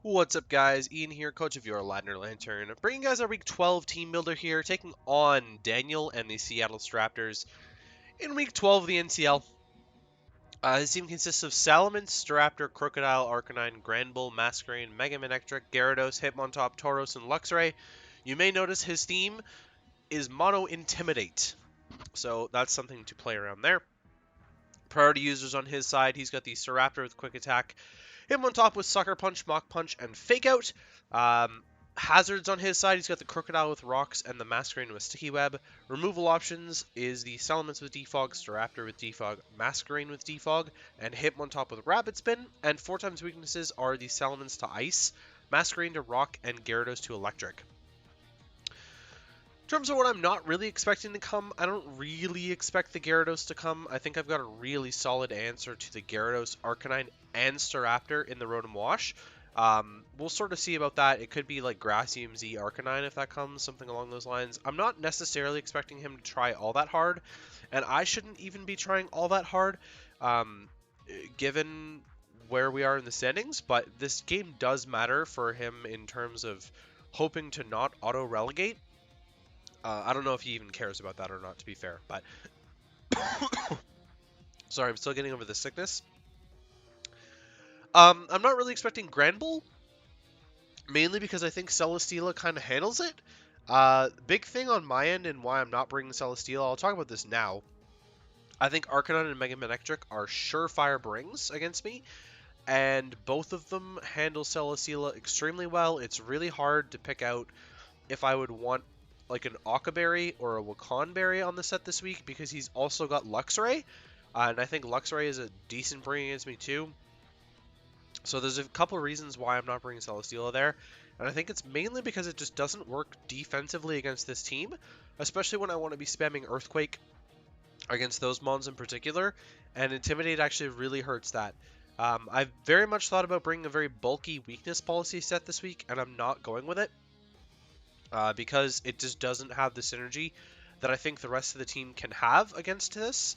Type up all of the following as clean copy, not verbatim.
What's up, guys? Ian here, coach of your Ladner Lanturn, bringing you guys our Week 12 team builder here, taking on Daniel and the Seattle Staraptors in Week 12 of the NCL. His team consists of Salamence, Staraptor, Crocodile, Arcanine, Granbull, Masquerain, Mega Manectric, Gyarados, Hitmontop, Tauros, and Luxray. You may notice his theme is Mono Intimidate, so that's something to play around there. Priority users on his side, he's got the Staraptor with Quick Attack, Hitmontop with Sucker Punch, Mach Punch, and Fake Out. Hazards on his side, he's got the Crocodile with Rocks and the Masquerain with Sticky Web. Removal options is the Salamence with Defog, Staraptor with Defog, Masquerain with Defog, and Hitmontop with Rapid Spin. And 4x weaknesses are the Salamence to Ice, Masquerain to Rock, and Gyarados to Electric. In terms of what I'm not really expecting to come, I don't really expect the Gyarados to come. I think I've got a really solid answer to the Gyarados, Arcanine, and Staraptor in the Rotom-Wash. We'll sort of see about that. It could be like Grass EMZ Arcanine if that comes, something along those lines. I'm not necessarily expecting him to try all that hard, and I shouldn't even be trying all that hard, given where we are in the standings, but this game does matter for him in terms of hoping to not auto-relegate. I don't know if he even cares about that or not, to be fair, but sorry, I'm still getting over the sickness. I'm not really expecting Granbull, mainly because I think Celesteela kind of handles it. Big thing on my end and why I'm not bringing Celesteela, I'll talk about this now. I think Arcanine and Mega Manectric are surefire brings against me, and both of them handle Celesteela extremely well. It's really hard to pick out if I would want like an Okaberry or a Wakanberry on the set this week, because he's also got Luxray, and I think Luxray is a decent bring against me too. So there's a couple of reasons why I'm not bringing Celesteela there, and I think it's mainly because it just doesn't work defensively against this team, especially when I want to be spamming Earthquake against those mons in particular, and Intimidate actually really hurts that. I've very much thought about bringing a very bulky weakness policy set this week, and I'm not going with it. Because it just doesn't have the synergy that I think the rest of the team can have against this.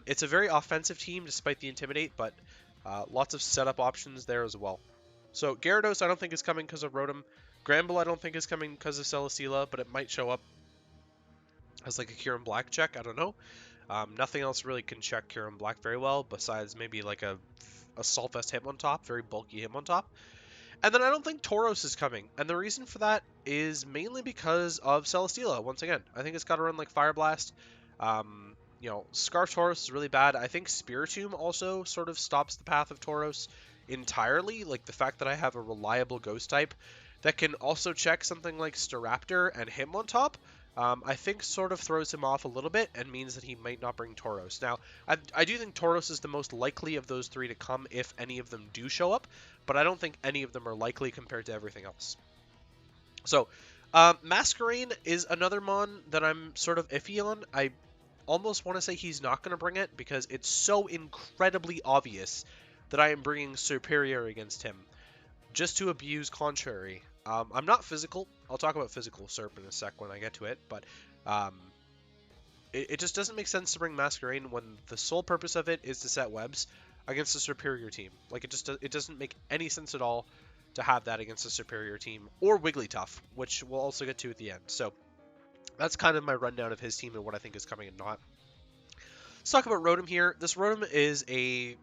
It's a very offensive team despite the Intimidate, but lots of setup options there as well. So Gyarados I don't think is coming because of Rotom. Granbull I don't think is coming because of Celesteela, but it might show up as like a Kyurem-Black check, I don't know. Nothing else really can check Kyurem-Black very well, besides maybe like a Assault Vest Hitmontop, very bulky Hitmontop. And then I don't think Tauros is coming, and the reason for that is mainly because of Celesteela. Once again, I think it's got to run like Fire Blast. Scarf Tauros is really bad. I think Spiritomb also sort of stops the path of Tauros entirely. Like the fact that I have a reliable Ghost type that can also check something like Staraptor and Hitmontop, I think sort of throws him off a little bit and means that he might not bring Tauros. Now, I do think Tauros is the most likely of those three to come if any of them do show up, but I don't think any of them are likely compared to everything else. So, Masquerain is another mon that I'm sort of iffy on. I almost want to say he's not going to bring it because it's so incredibly obvious that I am bringing Superior against him, just to abuse Contrary. I'm not physical. I'll talk about physical Serp in a sec when I get to it, but it just doesn't make sense to bring Masquerain when the sole purpose of it is to set webs against a superior team. Like it doesn't make any sense at all to have that against a superior team, or Wigglytuff, which we'll also get to at the end. So that's kind of my rundown of his team and what I think is coming and not. Let's talk about Rotom here. This Rotom is a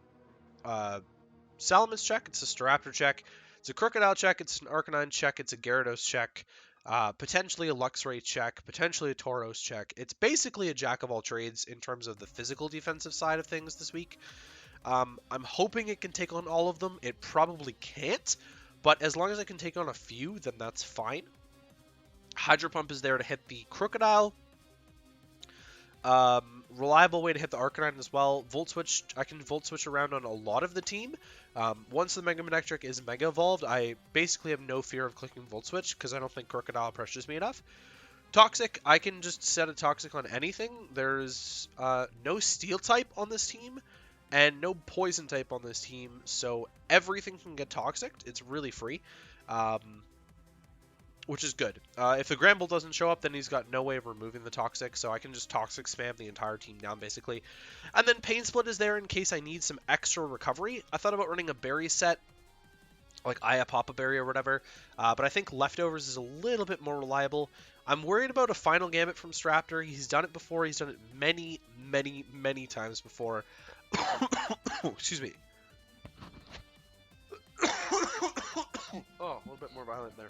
Salamence check, it's a Staraptor check, it's a Crocodile check, it's an Arcanine check, it's a Gyarados check, potentially a Luxray check, potentially a Tauros check. It's basically a jack of all trades in terms of the physical defensive side of things this week. I'm hoping it can take on all of them. It probably can't, but as long as I can take on a few, then that's fine. Hydro Pump is there to hit the Crocodile. Reliable way to hit the Arcanine as well. Volt Switch, I can Volt Switch around on a lot of the team. Once the Mega Manectric is Mega Evolved, I basically have no fear of clicking Volt Switch because I don't think Crocodile pressures me enough. Toxic, I can just set a Toxic on anything. There's no Steel type on this team and no Poison type on this team, so everything can get Toxic. It's really free. Which is good. If the Granbull doesn't show up, then he's got no way of removing the Toxic, so I can just Toxic spam the entire team down, basically. And then Pain Split is there in case I need some extra recovery. I thought about running a Berry set like Papa Berry or whatever. But I think Leftovers is a little bit more reliable. I'm worried about a Final Gambit from Staraptor. He's done it before. He's done it many, many, many times before. Excuse me. Oh, a little bit more violent there.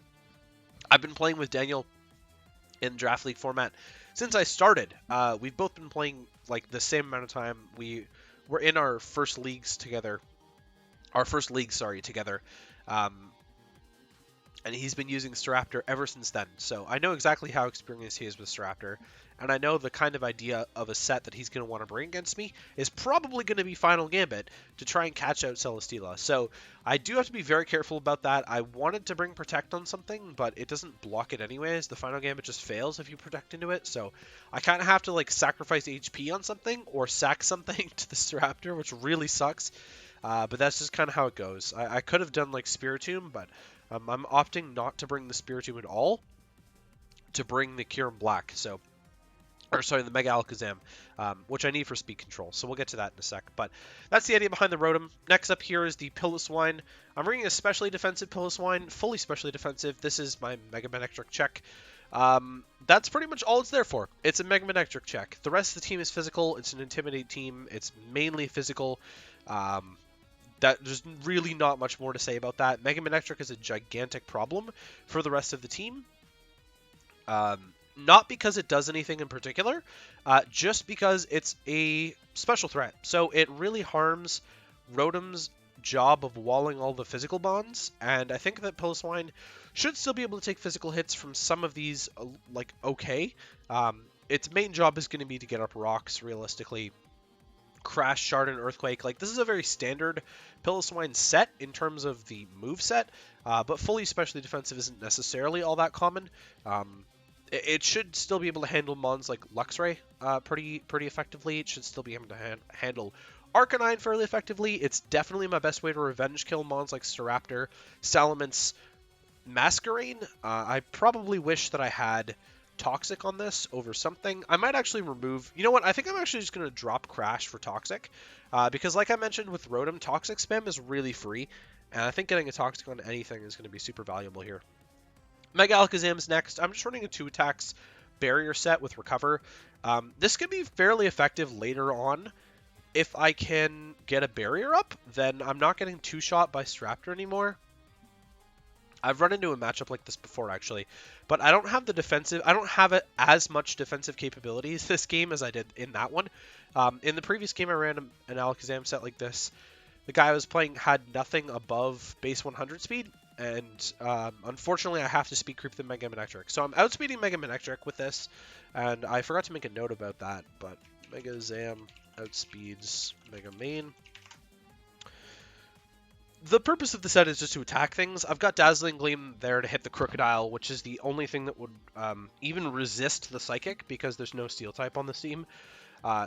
I've been playing with Daniel in Draft League format since I started. We've both been playing like the same amount of time. We were in our first leagues together. Our first league, sorry, together. Um, and he's been using Staraptor ever since then. So I know exactly how experienced he is with Staraptor, and I know the kind of idea of a set that he's going to want to bring against me is probably going to be Final Gambit to try and catch out Celesteela. So I do have to be very careful about that. I wanted to bring Protect on something, but it doesn't block it anyways. The Final Gambit just fails if you Protect into it, so I kind of have to like sacrifice HP on something or sack something to the Staraptor, which really sucks. But that's just kind of how it goes. I could have done like Spiritomb, but I'm opting not to bring the Spiritomb at all, to bring the Kyurem-Black, the Mega Alakazam, which I need for speed control, so we'll get to that in a sec. But that's the idea behind the Rotom. Next up here is the Piloswine. I'm bringing a specially defensive Piloswine, fully specially defensive. This is my Mega Manectric check. That's pretty much all it's there for. It's a Mega Manectric check. The rest of the team is physical. It's an Intimidate team. It's mainly physical. There's really not much more to say about that. Mega Manectric is a gigantic problem for the rest of the team. Not because it does anything in particular, just because it's a special threat. So it really harms Rotom's job of walling all the physical bonds, and I think that Piloswine should still be able to take physical hits from some of these, okay. Its main job is going to be to get up rocks, realistically. Crash, Shard, and Earthquake. Like, this is a very standard Piloswine set in terms of the move set, but fully specially defensive isn't necessarily all that common. It should still be able to handle mons like Luxray pretty effectively. It should still be able to handle Arcanine fairly effectively. It's definitely my best way to revenge kill mons like Staraptor, Salamence, Masquerain. I probably wish that I had Toxic on this over something. I might actually remove... You know what? I think I'm actually just going to drop Crash for Toxic. Because like I mentioned with Rotom, Toxic spam is really free. And I think getting a Toxic on anything is going to be super valuable here. Mega Alakazam's next. I'm just running a 2 attacks barrier set with Recover. This could be fairly effective later on. If I can get a barrier up, then I'm not getting 2-shot by Staraptor anymore. I've run into a matchup like this before, actually, but I don't have the defensive. I don't have as much defensive capabilities this game as I did in that one. In the previous game, I ran an Alakazam set like this. The guy I was playing had nothing above base 100 speed, and unfortunately, I have to speed creep the Mega Manectric. So I'm outspeeding Mega Manectric with this, and I forgot to make a note about that, but Mega Zam outspeeds Mega Main. The purpose of the set is just to attack things. I've got Dazzling Gleam there to hit the Crocodile, which is the only thing that would even resist the Psychic, because there's no Steel type on this team.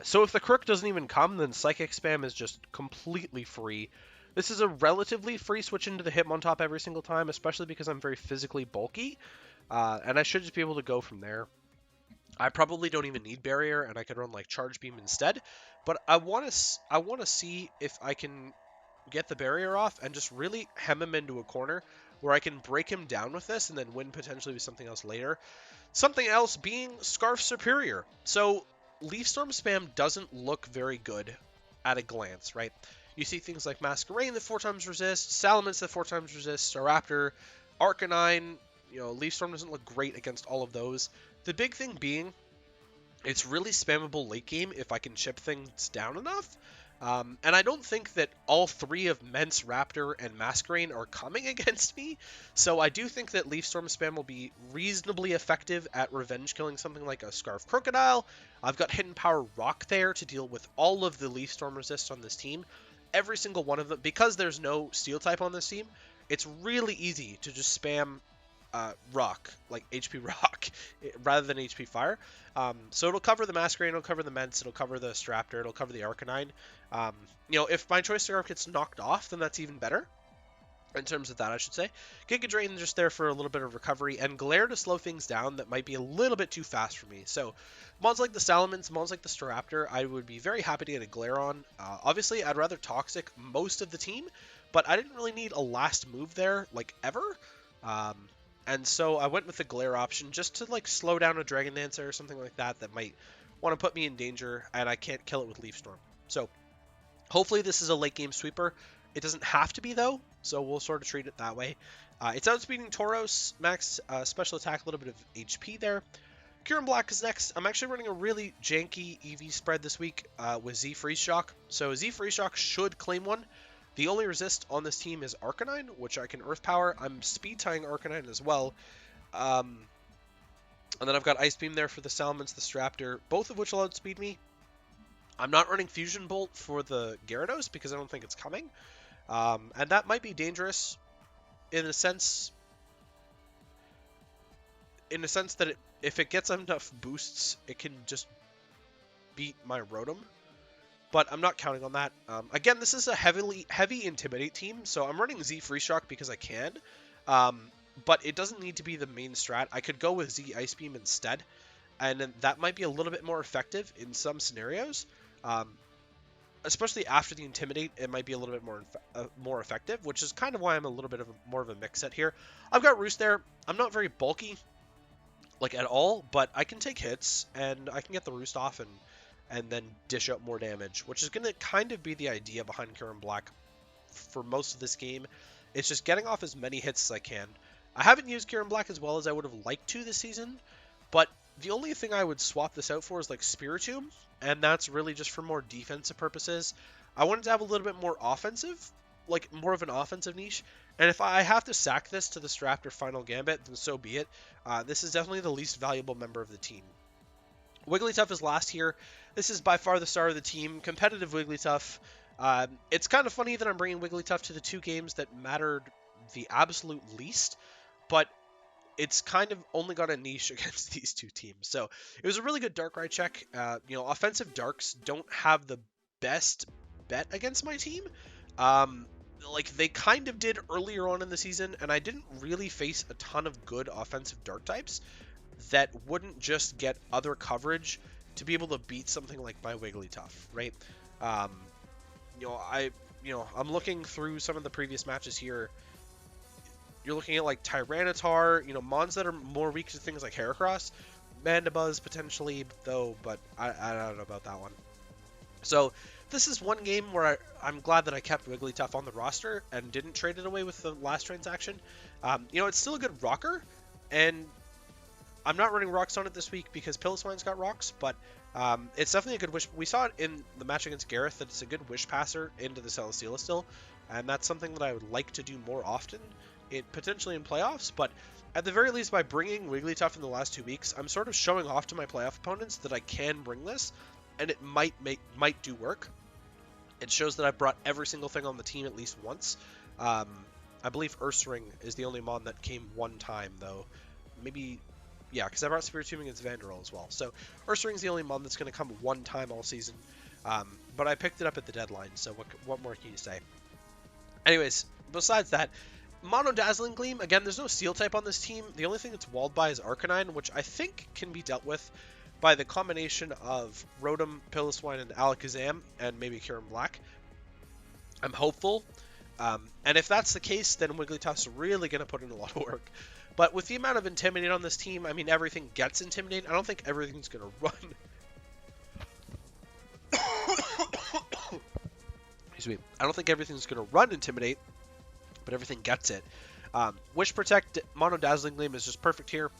So if the Crook doesn't even come, then Psychic spam is just completely free. This is a relatively free switch into the Hitmontop every single time, especially because I'm very physically bulky, and I should just be able to go from there. I probably don't even need Barrier, and I could run like Charge Beam instead, but I want to see if I can get the barrier off and just really hem him into a corner where I can break him down with this and then win potentially with something else later. Something else being Scarf Superior. So Leaf Storm spam doesn't look very good at a glance, right? You see things like Masquerain that 4 times resist, Salamence that 4 times resist, Staraptor, Arcanine, Leaf Storm doesn't look great against all of those. The big thing being, it's really spammable late game if I can chip things down enough. And I don't think that all 3 of Mence, Raptor, and Masquerain are coming against me, so I do think that Leaf Storm spam will be reasonably effective at revenge killing something like a Scarf Crocodile. I've got Hidden Power Rock there to deal with all of the Leaf Storm resists on this team. Every single one of them, because there's no Steel type on this team, it's really easy to just spam Rock, like HP Rock, rather than HP Fire. So it'll cover the Masquerain, it'll cover the Mence, it'll cover the Staraptor, it'll cover the Arcanine. If my Choice Scarf gets knocked off, then that's even better. In terms of that, I should say. Giga Drain just there for a little bit of recovery, and Glare to slow things down that might be a little bit too fast for me. So, mons like the Salamence, mons like the Staraptor, I would be very happy to get a Glare on. Obviously, I'd rather Toxic most of the team, but I didn't really need a last move there, like, ever. Um, and so I went with the Glare option just to, like, slow down a Dragon Dancer or something like that that might want to put me in danger, and I can't kill it with Leaf Storm. So hopefully this is a late game sweeper. It doesn't have to be, though, so we'll sort of treat it that way. It's outspeeding Tauros, max special attack, a little bit of HP there. Kyurem-Black is next. I'm actually running a really janky EV spread this week with Z Freeze Shock. So Z Freeze Shock should claim one. The only resist on this team is Arcanine, which I can Earth Power. I'm speed tying Arcanine as well. And then I've got Ice Beam there for the Salamence, the Staraptor, both of which will outspeed me. I'm not running Fusion Bolt for the Gyarados because I don't think it's coming. And that might be dangerous in a sense that if it gets enough boosts, it can just beat my Rotom. But I'm not counting on that. Again, this is a heavy Intimidate team, so I'm running Z Free Shock because I can. But it doesn't need to be the main strat. I could go with Z Ice Beam instead, and then that might be a little bit more effective in some scenarios. Especially after the Intimidate, it might be a little bit more effective, which is kind of why I'm a little bit more of a mix set here. I've got Roost there. I'm not very bulky, like, at all, but I can take hits, and I can get the Roost off and then dish out more damage, which is going to kind of be the idea behind Kyurem-Black for most of this game. It's just getting off as many hits as I can. I haven't used Kyurem-Black as well as I would have liked to this season, but the only thing I would swap this out for is, like, Spiritomb, and that's really just for more defensive purposes. I wanted to have a little bit more offensive, like, more of an offensive niche, and if I have to sack this to the Staraptor Final Gambit, then so be it. This is definitely the least valuable member of the team. Wigglytuff is last here. This is by far the star of the team. Competitive Wigglytuff. It's kind of funny that I'm bringing Wigglytuff to the two games that mattered the absolute least, but it's kind of only got a niche against these two teams. So it was a really good Darkrai check. Offensive Darks don't have the best bet against my team. Like they kind of did earlier on in the season, and I didn't really face a ton of good offensive Dark types that wouldn't just get other coverage to be able to beat something like my Wigglytuff, right? I'm looking through some of the previous matches here. You're looking at like Tyranitar, mons that are more weak to things like Heracross, Mandibuzz potentially, though, but I don't know about that one. So this is one game where I'm glad that I kept Wigglytuff on the roster and didn't trade it away with the last transaction. It's still a good rocker, and I'm not running rocks on it this week because Pilliswine's got rocks, but it's definitely a good wish. We saw it in the match against Gareth that it's a good wish passer into the Celesteela still, and that's something that I would like to do more often, potentially in playoffs, but at the very least by bringing Wigglytuff in the last 2 weeks, I'm sort of showing off to my playoff opponents that I can bring this, and it might do work. It shows that I've brought every single thing on the team at least once. I believe Ursaring is the only mon that came one time, though. Maybe... yeah, because I brought Spiritomb against Vanderbilt as well. So Ursaring's the only mon that's going to come one time all season. But I picked it up at the deadline, so what more can you say? Anyways, besides that, Mono Dazzling Gleam, again, there's no Steel type on this team. The only thing it's walled by is Arcanine, which I think can be dealt with by the combination of Rotom, Pilliswine, and Alakazam, and maybe Kyurem-Black. I'm hopeful. And if that's the case, then Wigglytuff's really going to put in a lot of work. But with the amount of Intimidate on this team, I mean, everything gets Intimidate. I don't think everything's going to run. Excuse me. I don't think everything's going to run Intimidate, but everything gets it. Wish Protect, Mono Dazzling Gleam is just perfect here.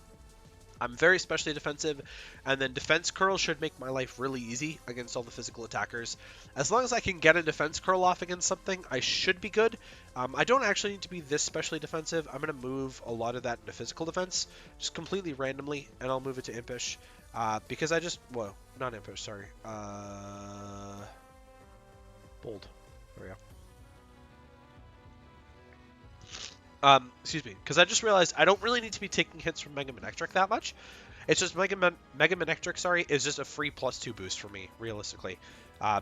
I'm very specially defensive, and then Defense Curl should make my life really easy against all the physical attackers. As long as I can get a Defense Curl off against something, I should be good. I don't actually need to be this specially defensive. I'm going to move a lot of that into physical defense, just completely randomly, and I'll move it to Impish. Because I just... whoa, not Impish, sorry. Bold. There we go. Excuse me, because I just realized I don't really need to be taking hits from Mega Manectric that much, It's just Mega Manectric, sorry, is just a free +2 boost for me, realistically.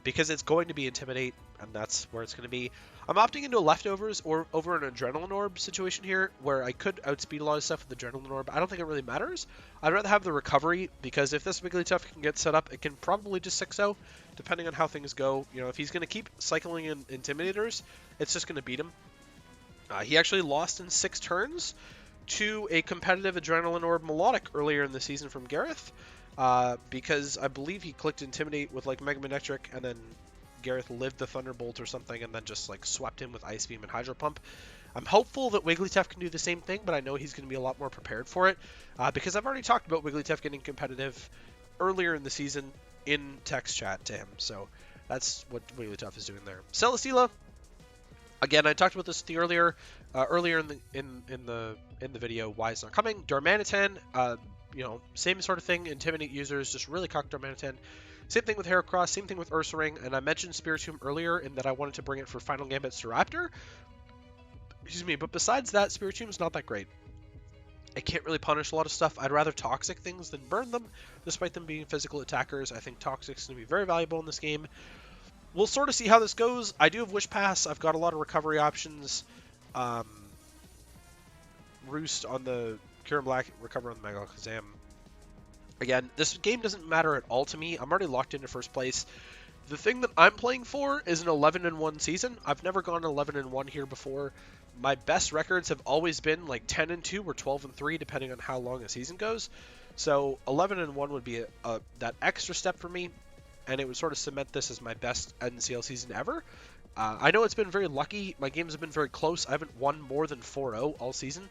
Because it's going to be Intimidate, and that's where it's going to be. I'm opting into Leftovers or over an Adrenaline Orb situation here, where I could outspeed a lot of stuff with Adrenaline Orb. I don't think it really matters. I'd rather have the Recovery, because if this Wigglytuff can get set up, it can probably just 6-0, depending on how things go. You know, if he's going to keep cycling in Intimidators, it's just going to beat him. He actually lost in 6 turns to a competitive Adrenaline Orb Melodic earlier in the season from Gareth, because I believe he clicked Intimidate with like Mega Manectric, and then Gareth lived the Thunderbolt or something, and then just like swept him with Ice Beam and Hydro Pump. I'm hopeful that Wigglytuff can do the same thing, but I know he's going to be a lot more prepared for it, because I've already talked about Wigglytuff getting competitive earlier in the season in text chat to him, so that's what Wigglytuff is doing there. Celesteela, again, I talked about this earlier in the video. Why it's not coming? Darmanitan, you know, same sort of thing. Intimidate users, just really cock Darmanitan. Same thing with Heracross, same thing with Ursaring, and I mentioned Spiritomb earlier in that I wanted to bring it for Final Gambit Staraptor. Excuse me, but besides that, Spiritomb's not that great. It can't really punish a lot of stuff. I'd rather Toxic things than burn them, despite them being physical attackers. I think Toxic's going to be very valuable in this game. We'll sort of see how this goes. I do have Wish Pass. I've got a lot of recovery options. Roost on the Kyurem-Black, recover on the Mega Kazam. Again, this game doesn't matter at all to me. I'm already locked into first place. The thing that I'm playing for is an 11-1 season. I've never gone 11-1 here before. My best records have always been like 10-2 or 12-3, depending on how long a season goes. So 11-1 would be that extra step for me, and it would sort of cement this as my best NCL season ever. I know it's been very lucky. My games have been very close. I haven't won more than 4-0 all season,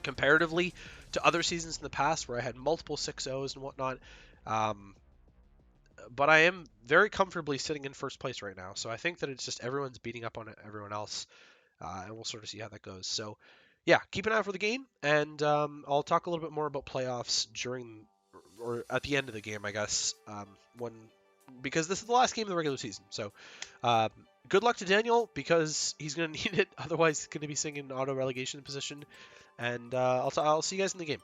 comparatively to other seasons in the past where I had multiple 6-0s and whatnot. But I am very comfortably sitting in first place right now. So I think that it's just everyone's beating up on everyone else, and we'll sort of see how that goes. So yeah, keep an eye out for the game, and I'll talk a little bit more about playoffs during or at the end of the game, I guess, because this is the last game of the regular season. So good luck to Daniel, because he's going to need it. Otherwise, he's going to be sitting in auto relegation position. And I'll see you guys in the game.